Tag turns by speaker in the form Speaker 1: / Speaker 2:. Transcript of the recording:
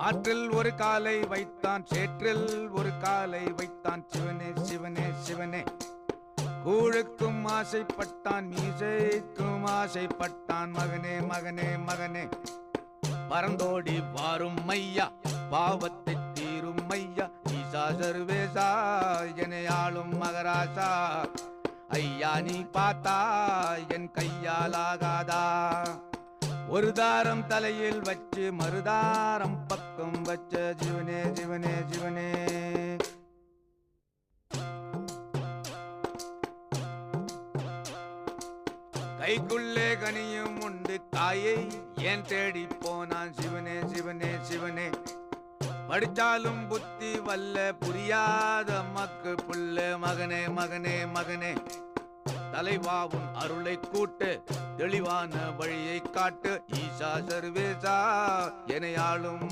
Speaker 1: ஆற்றில் ஒரு காலை வைத்தான், சேற்றில் ஒரு காலை வைத்தான். சிவனே சிவனே சிவனே. கூழுக்கும் ஆசைப்பட்டான், மீசைக்கும் ஆசைப்பட்டான். மகனே மகனே மகனே. பரந்தோடி வாரும் மையா, பாவத்தை தீரும் மையா. ஈசா சர்வேசா, எனையாளும் மகராசா. ஐயா நீ பார்த்தா என் கையாலாகாதா. ஒரு தாரம் தலையில் வச்சு மறுதாரம் பக்கம் வச்ச சிவனே சிவனே சிவனே. கைக்குள்ளே கனியும் உண்டு, காயை ஏன் தேடி போனான். சிவனே சிவனே சிவனே. படிச்சாலும் புத்தி வல்ல, புரியாத மக்கு புள்ள. மகனே மகனே மகனே. தலைவாவும் அருளை கூட்டு, தெளிவான வழியை காட்டு. ஈசா சர்வேசா, எனையாளும்